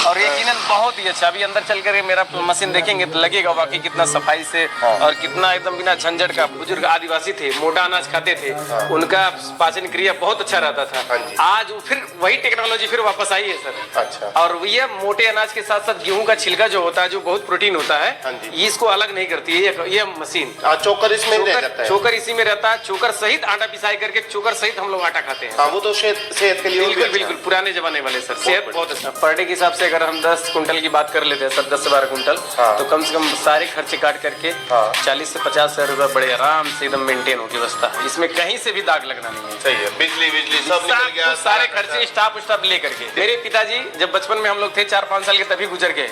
और यकीनन बहुत ही अच्छा। अभी अंदर चल कर मेरा मशीन देखेंगे तो लगेगा वाकई कितना सफाई से और कितना एकदम बिना झंझट का। बुजुर्ग आदिवासी थे, मोटा अनाज खाते थे, उनका पाचन क्रिया बहुत अच्छा रहता था। आज फिर वही टेक्नोलॉजी फिर वापस आई है सर। अच्छा। और ये मोटे अनाज के साथ साथ गेहूं का छिलका जो होता है, जो बहुत प्रोटीन होता है, ये इसको अलग नहीं करती है ये मशीन। चोकर इसमें रह जाता है। चोकर इसी में रहता है। चोकर सहित आटा पिसाई करके चोकर सहित हम लोग आटा खाते हैं। वो तो सेहत के लिए बिल्कुल बिल्कुल पुराने जमाने वाले सर। सेहत बहुत अच्छा। पर डे के हिसाब से अगर हम 10 कुंटल की बात कर लेते हैं सर, 10 से 12 कुंटल, तो कम से कम सारे खर्चे काट करके 40 से 50 हजार रुपए बड़े आराम से एकदम मेंटेन हो व्यवस्था। इसमें कहीं से भी दाग लगना नहीं है। सही है। बिजली सब निकल गया, सारे खर्चे स्टाफ लेकर के। मेरे पिताजी जब बचपन में हम लोग थे 4-5 साल के तभी गुजर गए।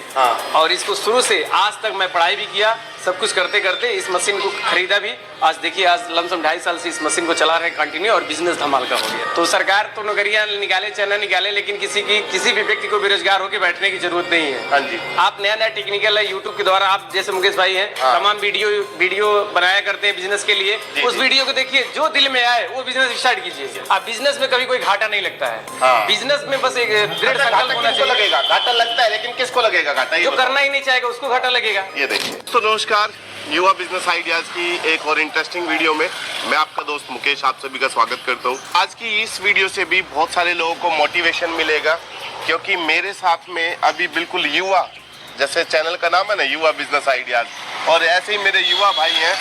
और इसको शुरू से आज तक मैं पढ़ाई भी किया, सब कुछ करते करते इस मशीन को खरीदा भी। आज देखिए, आज लमसम 2.5 साल से इस मशीन को चला रहे कंटिन्यू और बिजनेस धमाल का हो गया। तो सरकार तो नौकरियां निकाले चाहे ना निकाले, लेकिन किसी भी व्यक्ति को बेरोजगार होकर बैठने की जरूरत नहीं है। हाँ जी। आप नया टेक्निकल है, यूट्यूब के द्वारा आप जैसे मुकेश भाई हैं, तमाम वीडियो बनाया करते हैं बिजनेस के लिए। उस वीडियो को देखिए, जो दिल में आए वो बिजनेस स्टार्ट कीजिए। आप बिजनेस में कभी कोई घाटा नहीं लगता है। बिजनेस में बस एक दृढ़ संकल्प होना चाहिए। घाटा लगता है, लेकिन किसको लगेगा घाटा? जो करना ही नहीं चाहेगा उसको घाटा लगेगा। ये देखिए। तो नमस्कार, युवा बिजनेस आइडियाज की एक और इंटरेस्टिंग वीडियो में मैं आपका दोस्त मुकेश आप सभी का स्वागत करता हूँ। आज की इस वीडियो से भी बहुत सारे लोगों को मोटिवेशन मिलेगा, क्योंकि मेरे साथ में अभी बिल्कुल युवा, जैसे चैनल का नाम है ना युवा बिजनेस आइडियाज, और ऐसे ही मेरे युवा भाई हैं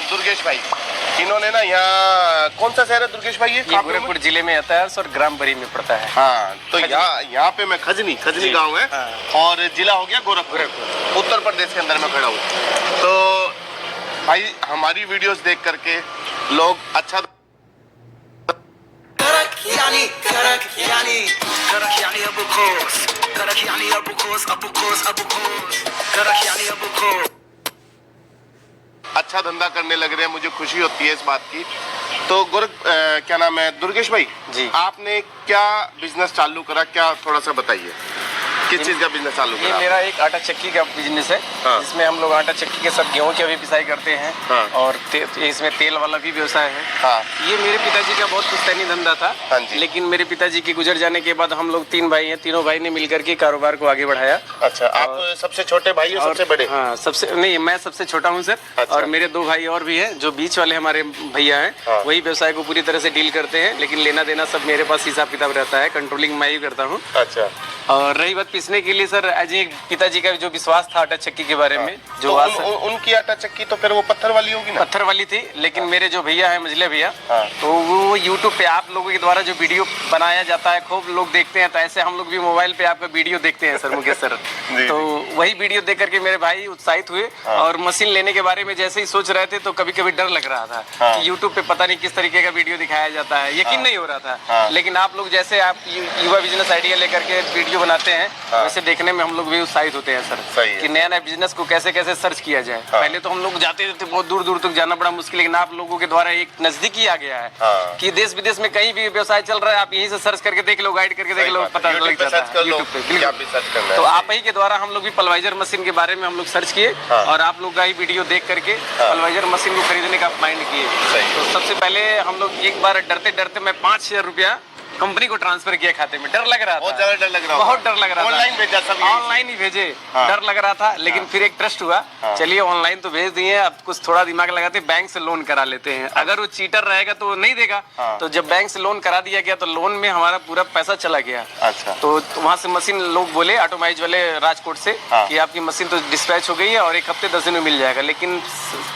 दुर्गेश भाई। इन्होंने ना, यहाँ कौन सा शहर है दुर्गेश भाई? ये गोरखपुर जिले में आता है और ग्राम बरी में पड़ता है। हाँ, तो यहाँ पे मैं खजनी गांव है। और जिला हो गया गोरखपुर, उत्तर प्रदेश के अंदर मैं खड़ा हूँ। तो भाई हमारी वीडियोस देख करके लोग अच्छा अच्छा धंधा करने लग रहे हैं। मुझे खुशी होती है इस बात की। तो क्या नाम है दुर्गेश भाई जी, आपने क्या बिजनेस चालू करा, क्या थोड़ा सा बताइए, किस चीज का बिजनेस चालू करा? ये मेरा एक आटा चक्की का बिजनेस है। जिसमें हम लोग आटा चक्की के साथ गेहूं की भी पिसाई करते हैं। और इसमें तेल वाला भी व्यवसाय है। ये मेरे पिताजी का बहुत पुश्तैनी धंधा था। लेकिन मेरे पिताजी के गुजर जाने के बाद हम लोग 3 भाई हैं, तीनों भाई ने मिलकर के कारोबार को आगे बढ़ाया। अच्छा, आप सबसे छोटे भाई हो? सबसे बड़े? हाँ, सबसे नहीं, मैं सबसे छोटा हूँ सर। अच्छा। और मेरे 2 भाई और भी हैं, जो बीच वाले हमारे भैया हैं। वही व्यवसाय को पूरी तरह से डील करते हैं, लेकिन लेना देना सब मेरे पास हिसाब किताब रहता है। कंट्रोलिंग मैं ही करता हूँ। अच्छा। और रही बात पीसने के लिए सर, आज एक पिताजी का जो विश्वास था आटा चक्की के बारे में, जो तो उनकी आटा चक्की तो फिर वो पत्थर वाली होगी ना? पत्थर वाली थी, लेकिन मेरे जो भैया हैं मझले भैया, तो वो यूट्यूब पे आप लोगों के द्वारा जो वीडियो बनाया जाता है खूब लोग देखते हैं, तो ऐसे हम लोग भी मोबाइल पे आपका वीडियो देखते हैं सर मुकेश सर। तो वही वीडियो देख करके मेरे भाई उत्साहित हुए। और मशीन लेने के बारे में जैसे ही सोच रहे थे, तो कभी कभी डर लग रहा था कि यूट्यूब पे पता नहीं किस तरीके का वीडियो दिखाया जाता है, यकीन नहीं हो रहा था। लेकिन आप लोग जैसे आप युवा बिजनेस आइडिया लेकर के वीडियो बनाते हैं, वैसे देखने में हम लोग भी उत्साहित होते हैं सर, कि नया नया बिजनेस को कैसे कैसे सर्च किया जाए। पहले तो हम लोग जाते थे बहुत दूर दूर तक जाना बड़ा मुश्किल, लेकिन आप लोगों के द्वारा एक नजदीकी आ गया है कि देश विदेश में कहीं भी व्यवसाय चल रहा है, आप यहीं से सर्च करके देख लो, गाइड करके देख लो, पता लग जाता है यूट्यूब पे। तो आप ही के द्वारा हम लोग भी पल्वाइजर मशीन के बारे में हम लोग सर्च किए, और आप लोग का ही वीडियो देख करके पल्वाइजर मशीन को खरीदने का माइंड किए। तो सबसे पहले हम लोग एक बार डरते डरते मैं 5,000 रुपया कंपनी को ट्रांसफर किया खाते में। डर लग रहा था, बहुत ज्यादा डर लग रहा, बहुत डर लग रहा था। ऑनलाइन भेजा, सब ऑनलाइन ही भेजे। डर लग रहा था, लेकिन फिर एक ट्रस्ट हुआ, चलिए ऑनलाइन तो भेज दिए, अब कुछ थोड़ा दिमाग लगाते बैंक से लोन करा लेते हैं। अगर वो चीटर रहेगा तो नहीं देगा। तो जब बैंक से लोन करा दिया गया, तो लोन में हमारा पूरा पैसा चला गया। अच्छा। तो वहाँ से मशीन लोग बोले ऑटोमाइज वाले राजकोट से कि आपकी मशीन तो डिस्पैच हो गई है और 1 हफ्ते 10 दिन में मिल जाएगा। लेकिन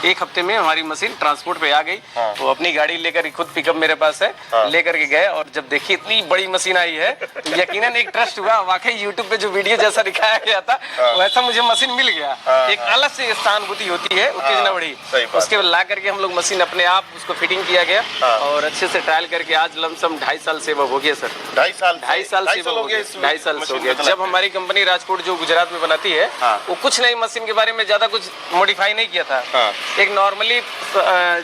1 हफ्ते में हमारी मशीन ट्रांसपोर्ट पे आ गई। तो अपनी गाड़ी लेकर, खुद पिकअप मेरे पास है, लेकर के गए, और जब देखिए इतनी बड़ी मशीन आई है, तो यकीनन एक ट्रस्ट हुआ। वाकई यूट्यूब पे जो वीडियो जैसा दिखाया गया था वैसा मुझे मशीन मिल गया। एक अलग से सहानुभूति होती है, उत्तेजना बढ़ी। उसके बाद ला करके हम लोग मशीन अपने आप उसको फिटिंग किया गया, और अच्छे से ट्रायल करके आज लमसम 2.5 साल से वो हो गया सर। 2.5 साल? 2.5 साल से हो गया, 2.5 साल से हो गया। जब हमारी कंपनी राजकोट जो गुजरात में बनाती है, वो कुछ नई मशीन के बारे में ज्यादा कुछ मॉडिफाई नहीं किया था। एक नॉर्मली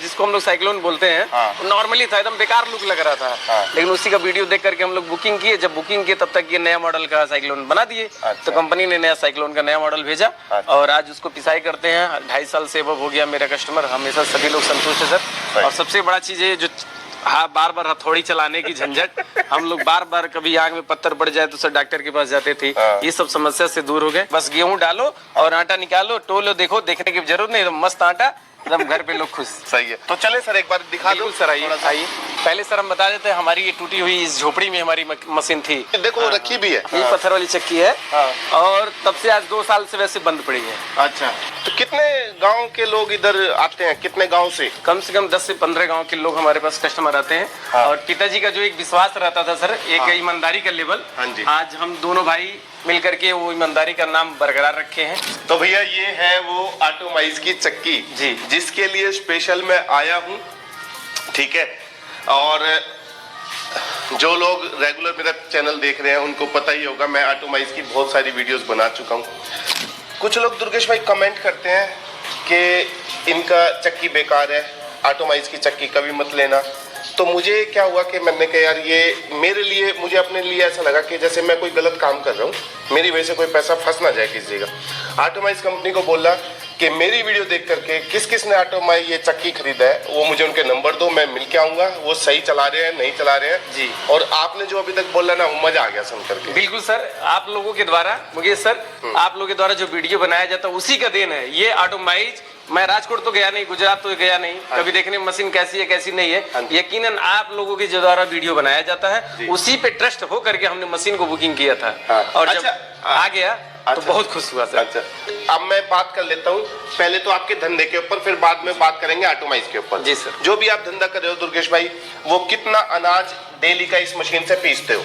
जिसको हम लोग साइक्लोन बोलते हैं, नॉर्मली था, एकदम बेकार लुक लग रहा था। लेकिन उसी का वीडियो देख करके हम लोग बुकिंग किए। जब बुकिंग किए तब तक ये नया मॉडल का साइक्लोन बना दिए। तो कंपनी ने नया साइक्लोन का नया मॉडल भेजा, और आज उसको पिसाई करते हैं। 2.5 साल से अब हो गया मेरा कस्टमर, हमेशा सभी लोग संतुष्ट है सर। और सबसे बड़ा चीज है जो हाँ, बार बार हथौड़ी चलाने की झंझट, हम लोग बार बार कभी आग में पत्थर पड़ जाए तो सर डॉक्टर के पास जाते थे। ये सब समस्या से दूर हो गए। बस गेहूं डालो और आटा निकालो, टोलो, देखो, देखने की जरूरत नहीं, एकदम मस्त आटा, एकदम घर पे लोग खुश। सही है। तो चले सर एक बार दिखा दो सर। आइए पहले सर हम बता देते हैं, हमारी ये टूटी हुई इस झोपड़ी में हमारी मशीन थी। देखो रखी भी है, ये पत्थर वाली चक्की है और तब से आज 2 साल से वैसे बंद पड़ी है। अच्छा, तो कितने गांव के लोग इधर आते हैं, कितने गांव से? कम 10 से 15 गांव के लोग हमारे पास कस्टमर आते हैं। और पिताजी का जो एक विश्वास रहता था सर, एक ईमानदारी का लेवल, आज हम दोनों भाई मिलकर के वो ईमानदारी का नाम बरकरार रखे हैं। तो भैया ये है वो ऑटोमाइज की चक्की जी, जिसके लिए स्पेशल मैं आया हूँ, ठीक है। और जो लोग रेगुलर मेरा चैनल देख रहे हैं उनको पता ही होगा, मैं ऑटोमाइज की बहुत सारी वीडियोस बना चुका हूँ। कुछ लोग दुर्गेश भाई कमेंट करते हैं कि इनका चक्की बेकार है, ऑटोमाइज की चक्की कभी मत लेना। तो मुझे क्या हुआ कि मैंने कहा यार ये मेरे लिए, मुझे अपने लिए ऐसा लगा कि जैसे मैं कोई गलत काम कर रहा हूँ, मेरी वजह से कोई पैसा फंस ना जाए किसी जगह। ऑटोमाइज कंपनी को बोला कि मेरी वीडियो देख करके किस किस ने ऑटोमाइज ये चक्की खरीदा है वो मुझे उनके नंबर दो, मैं मिल के आऊंगा, वो सही चला रहे हैं नहीं चला रहे हैं जी। और आपने जो अभी तक बोला ना, वो मजा आ गया सुन करके। बिल्कुल सर, आप लोगों के द्वारा, मुझे सर आप लोगों के द्वारा जो वीडियो बनाया जाता है उसी का देन है ये ऑटोमाइज। मैं राजकोट तो गया नहीं, गुजरात तो गया नहीं, कभी देखने मशीन कैसी है कैसी नहीं है। यकीनन आप लोगों के द्वारा वीडियो बनाया जाता है, उसी पे ट्रस्ट हो करके हमने मशीन को बुकिंग किया था और जब आ गया तो बहुत खुश हुआ सर। अच्छा, अब मैं बात कर लेता हूँ पहले तो आपके धंधे के ऊपर, फिर बाद में बात करेंगे ऑटोमाइज के ऊपर। जी सर। जो भी आप धंधा कर रहे हो दुर्गेश भाई, वो कितना अनाज डेली का इस मशीन से पीसते हो?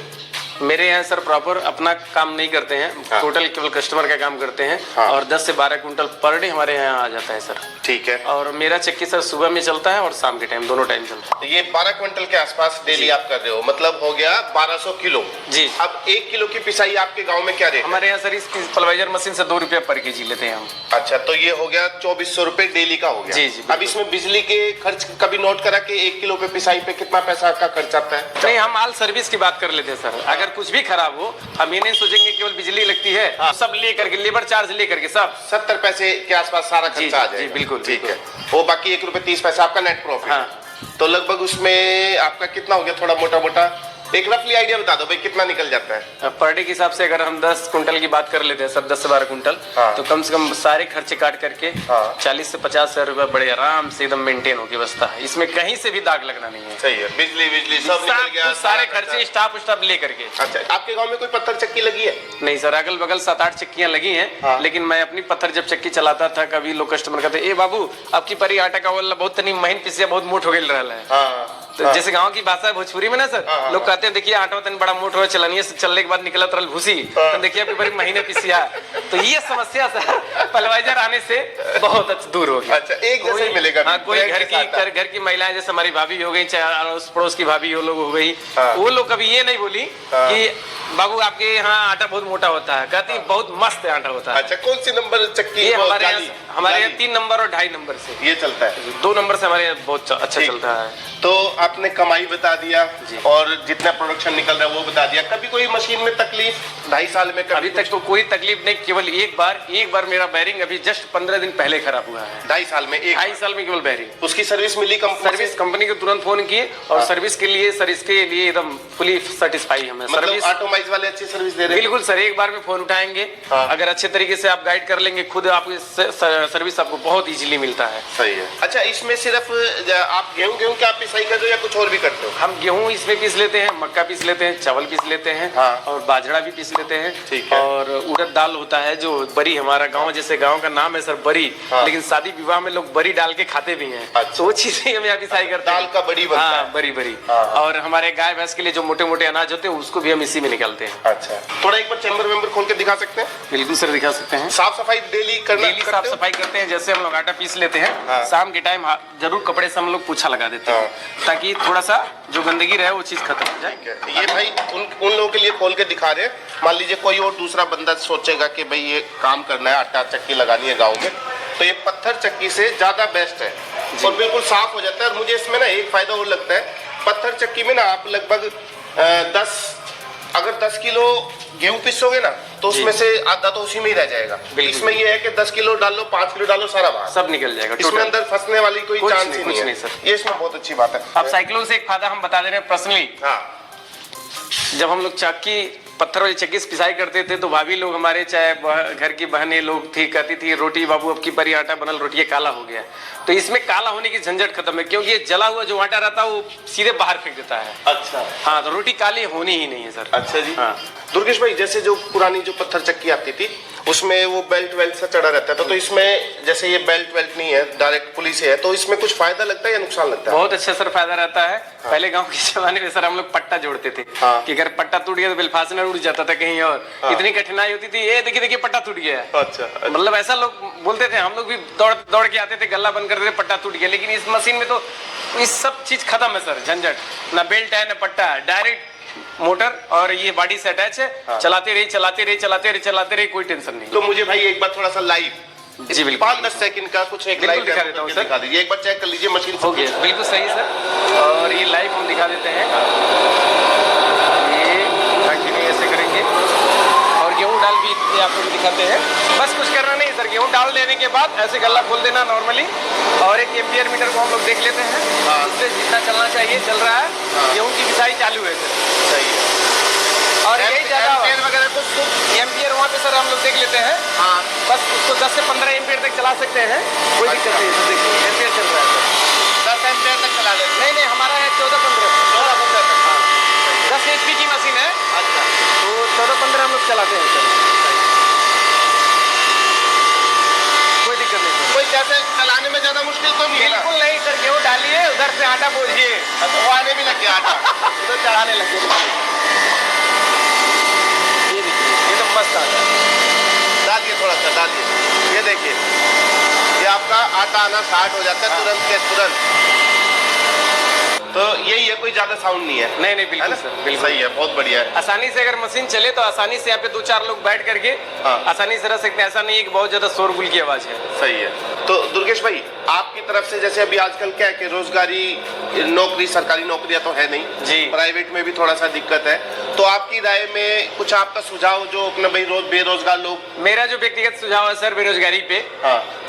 मेरे यहाँ सर प्रॉपर अपना काम नहीं करते हैं, टोटल केवल कस्टमर का काम करते हैं। और 10 से 12 कुंटल पर डे हमारे यहाँ आ जाता है सर। ठीक है। और मेरा चक्की सर सुबह में चलता है और शाम के टाइम, दोनों टाइम चलता है। ये 12 क्विंटल के आसपास डेली आप कर रहे हो, मतलब हो गया 1200 किलो जी। अब 1 किलो की पिसाई आपके गाँव में क्या रेट? हमारे यहाँ सर इस पल्वेजर मशीन से 2 रुपया पर केजी लेते हैं हम। अच्छा, तो ये हो गया 2400 रुपए डेली का हो गया। जी जी। अब इसमें बिजली के खर्च कभी नोट करा कि 1 किलो पे पिसाई पे कितना पैसा का खर्च आता है? नहीं, हम ऑल सर्विस की बात कर लेते हैं सर। अगर कुछ भी खराब हो, हम ये नहीं सोचेंगे केवल बिजली लगती है, सब लेकर के, लेबर चार्ज लेकर के सब 70 पैसे के आसपास सारा खर्चा आ जाएगा। बिल्कुल ठीक है। वो बाकी 1 रुपए 30 पैसा आपका नेट प्रॉफिट। हाँ। तो लगभग उसमें आपका कितना हो गया, थोड़ा मोटा मोटा एक रफली आइडिया बता दो भाई, कितना निकल जाता है पर डे के हिसाब से? अगर हम 10 कुंटल की बात कर लेते हैं सर, 10 से 12 कुंटल, तो कम से कम सारे खर्चे काट करके 40 से 50 हजार रुपए बड़े आराम से एकदम मेंटेन होके बसता है। इसमें कहीं से भी दाग लगना नहीं है। सही है। बिजली सब निकल गया, सारे खर्चे स्टाफ लेकर के। अच्छा, आपके गाँव में कोई पत्थर चक्की लगी है? नहीं सर, अगल बगल 7-8 चक्कियां लगी हैं। लेकिन मैं अपनी पत्थर जब चक्की चलाता था, कभी लोग कस्टमर कहते, ए बाबू आपकी परी आटा का वाला बहुत तनी महीन पिसिया, बहुत मोट हो गई रहा है। तो जैसे गांव की भाषा है भोजपुरी में ना सर, लोग कहते हैं देखिए आटा तन बड़ा मोट हो, चलनिए से चलने के बाद निकला तरल भूसी, तो देखिए अभी बड़ी महीने पिसिया। तो ये समस्या सर पल्वेजर आने से बहुत दूर हो गया। अच्छा, एक जैसे मिलेगा। हाँ, कोई घर की महिलाएं, जैसे हमारी भाभी हो गई, चाहे अड़ोस पड़ोस की भाभी हो लोग हो गई, वो लोग कभी ये नहीं बोली कि बाबू आपके यहाँ आटा बहुत मोटा होता है, कहती है बहुत मस्त आटा होता है। अच्छा, कौन सी नंबर चक्की? ये हमारे यहाँ 3 नंबर और 2.5 नंबर से ये चलता है। 2 नंबर से हमारे यहाँ बहुत अच्छा चलता है। तो आपने कमाई बता दिया और जितना प्रोडक्शन निकल रहा है वो बता दिया। कभी कोई मशीन में तकलीफ 2.5 साल में? अभी तक तो कोई तकलीफ नहीं, केवल एक बार मेरा बैरिंग अभी जस्ट 15 दिन पहले खराब हुआ है। 2.5 साल में? 2.5 साल में केवल बैरिंग। उसकी सर्विस मिली कंपनी? सर्विस कंपनी को तुरंत फोन किए और सर्विस के लिए सर, इसके लिए एकदम फुली सेटिस्फाई हमें। सर्विस ऑटोमाइज वाले अच्छी सर्विस दे रहे हैं? बिल्कुल सर, एक बार में फोन उठाएंगे, अगर अच्छे तरीके से आप गाइड कर लेंगे खुद, आपको सर्विस आपको बहुत इजीली मिलता है। सही है। अच्छा, इसमें सिर्फ आप गेहूं क्या पिसाई कर दो या कुछ और भी करते हो? हम गेहूं इसमें पीस लेते हैं, मक्का पीस लेते हैं, चावल पीस लेते हैं और बाजरा भी पीस लेते हैं। ठीक है। और उड़द दाल होता है जो बरी, हमारा गांव जैसे गांव का नाम है सर बरी, लेकिन शादी विवाह में लोग बरी डाल के खाते भी हैं। तो वो चीजें हम यहाँ पिसाई करते हैं। दाल का बड़ी बनता है। बरी। और हमारे गाय भैंस के लिए जो मोटे मोटे अनाज होते हैं उसको भी हम इसी में निकालते हैं। अच्छा, थोड़ा एक बार चैम्बर वेम्बर खोल के दिखा सकते हैं? बिल्कुल सर, दिखा सकते हैं। साफ सफाई डेली साफ सफाई करते हैं। जैसे हम लोग आटा पीस लेते हैं, शाम के टाइम जरूर कपड़े से हम लोग पोछा लगा देते हैं ताकि थोड़ा सा जो गंदगी रहे वो चीज खत्म हो जाए। ये भाई उन लोगों के लिए खोल के दिखा रहे हैं। मान लीजिए कोई और दूसरा बंदा सोचेगा कि भाई ये काम करना है, आटा चक्की लगानी है गाँव में, तो ये पत्थर चक्की से ज्यादा बेस्ट है और बिल्कुल साफ हो जाता है। और मुझे इसमें ना एक फायदा और लगता है, पत्थर चक्की में ना आप लगभग 10 अगर 10 किलो गेहूं पीसोगे ना तो उसमें से आधा तो उसी में ही रह जाएगा। इसमें ये है कि 10 किलो डालो, 5 किलो डालो, सारा बाहर सब निकल जाएगा। इसमें अंदर फंसने वाली कोई चांस ही नहीं है सर। ये इसमें बहुत अच्छी बात है। अब साइक्लोन से एक फायदा हम बता दे रहे हैं पर्सनली। हाँ, जब हम लोग चक्की पत्थर वाली चक्की से पिसाई करते थे तो भाभी लोग हमारे, चाहे घर की बहनें लोग थी, कहती थी रोटी बाबू अब की बारी आटा बनल, रोटी काला हो गया। तो इसमें काला होने की झंझट खत्म है, क्योंकि ये जला हुआ जो आटा रहता है वो सीधे बाहर फेंक देता है। अच्छा हाँ, तो रोटी काली होनी ही नहीं है सर। अच्छा जी। हाँ। दुर्गेश भाई, जैसे जो पुरानी जो पत्थर चक्की आती थी उसमें वो बेल्ट वेल्ट सा चढ़ा रहता था, तो इसमें जैसे ये बेल्ट वेल्ट नहीं है, डायरेक्ट पुली से है, तो इसमें कुछ फायदा लगता है या नुकसान लगता है? बहुत अच्छा सर फायदा रहता है। हाँ। पहले गांव के जमाने में सर हम लोग पट्टा जोड़ते थे। हाँ। कि अगर पट्टा टूट गया तो बिल फासनर उड़ जाता था कहीं और। हाँ। इतनी कठिनाई होती थी, ये देखिए देखिए पट्टा टूट गया। अच्छा। मतलब ऐसा लोग बोलते थे, हम लोग भी दौड़ दौड़ के आते थे, गल्ला बंद करते थे, पट्टा टूट गया। लेकिन इस मशीन में तो इस सब चीज खत्म है सर, झंझट। ना बेल्ट है ना पट्टा है, डायरेक्ट मोटर और ये बॉडी से अटैच है। हाँ। चलाते रहे चलाते रहे चलाते रहे चलाते रहे, कोई टेंशन नहीं। तो मुझे भाई एक बार थोड़ा सा लाइव, जी बिल्कुल, 5-10 सेकंड का कुछ एक लाइव दिखा देता हूँ सर। दिखा दीजिए एक बार, चेक कर लीजिए मशीन हो गया। बिल्कुल सही सर, और ये लाइव हम दिखा देते हैं। ये कंटिन्यू ऐसे करेंगे और गेहूं डाल भी आपको भी दिखाते हैं। बस कुछ करना नहीं सर, गेहूं डाल देने के बाद ऐसे गल्ला खोल देना नॉर्मली, और एक एम्पियर मीटर को हम लोग देख लेते हैं। हाँ। उससे जितना चलना चाहिए चल रहा है। हाँ। गेहूं की पिसाई चालू है सर। सही है। और यही ज्यादा एम्पियर वगैरह कुछ एम्पियर वहाँ पे सर हम लोग देख लेते हैं। हाँ। बस उसको 10 से 15 एम्पियर तक चला सकते हैं, कोई दिक्कत नहीं है। देखिए एम्पियर चल रहा है सर, 10 एम्पियर तक चला लेते। नहीं हमारा है 14-15 तक। हाँ। 10 HP की मशीन है। अच्छा। तो 14-15 हम लोग चलाते हैं सर, कोई दिक्कत नहीं। कोई जैसे चलाने में ज्यादा मुश्किल तो नहीं है? बिल्कुल नहीं सर, गेहूँ डालिए, उधर से आटा बोझिए, वो आने भी लग गया आटा तो चढ़ाने लगे। ये देखिए, ये तो मस्त आटा है। डालिए थोड़ा सा, डालिए। ये देखिए, ये आपका आटा आना स्टार्ट हो जाता है तुरंत के तुरंत। तो यही है, कोई ज्यादा साउंड नहीं है। नहीं बिल्कुल सर, बिल्कुल सही है, बहुत बढ़िया है। आसानी से अगर मशीन चले तो आसानी से यहाँ पे 2-4 लोग बैठ करके आसानी से रह सकते हैं। ऐसा नहीं है कि बहुत ज्यादा शोरगुल की आवाज है। सही है। तो दुर्गेश भाई, आपकी तरफ से जैसे अभी आजकल क्या है कि रोजगारी नौकरी, सरकारी नौकरियां तो है नहीं जी, प्राइवेट में भी थोड़ा सा दिक्कत है, तो आपकी राय में कुछ आपका सुझाव जो अपने भाई बेरोजगार लोग? मेरा जो व्यक्तिगत सुझाव है सर बेरोजगारी पे,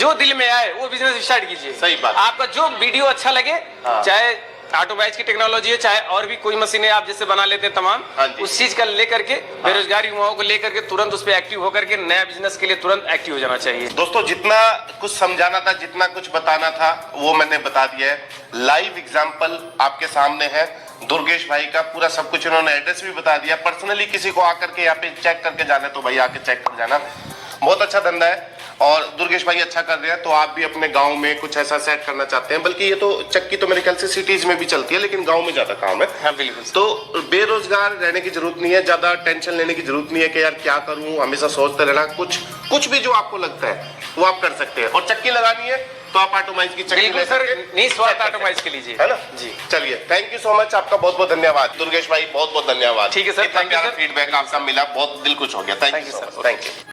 जो दिल में आए वो बिजनेस स्टार्ट कीजिए। सही बात। आपका जो वीडियो अच्छा लगे, चाहे ऑटोमोबाइल्स की टेक्नोलॉजी है, चाहे और भी कोई मशीनें आप जैसे बना लेते हैं तमाम, उस चीज का लेकर के बेरोजगार युवाओं को लेकर के तुरंत उस पर एक्टिव होकर के नया बिजनेस के लिए तुरंत एक्टिव हो जाना चाहिए। दोस्तों, जितना कुछ समझाना था, जितना कुछ बताना था, वो मैंने बता दिया है। लाइव एग्जांपल आपके सामने है। दुर्गेश भाई का पूरा सब कुछ उन्होंने एड्रेस भी बता दिया। पर्सनली किसी को आकर के यहाँ पे चेक करके जाना तो भाई आके चेक कर जाना। बहुत अच्छा धंधा है और दुर्गेश भाई अच्छा कर रहे हैं। तो आप भी अपने गांव में कुछ ऐसा सेट करना चाहते हैं, बल्कि ये तो चक्की तो मेरे ख्याल से सिटीज में भी चलती है, लेकिन गांव में ज्यादा काम है। हाँ बिल्कुल। तो बेरोजगार रहने की जरूरत नहीं है, ज्यादा टेंशन लेने की जरूरत नहीं है कि यार क्या करूं, हमेशा सोचते रहना। कुछ भी जो आपको लगता है वो आप कर सकते हैं। और चक्की लगानी है तो आप ऑटोमाइज की चक्की ले सकते हैं, निस्वार्थ ऑटोमाइज के लीजिए, है ना जी। चलिए, थैंक यू सो मच, आपका बहुत बहुत धन्यवाद दुर्गेश भाई, बहुत बहुत धन्यवाद। ठीक है सर, फीडबैक आपका मिला, बहुत दिल खुश हो गया। Thank you sir, thank you.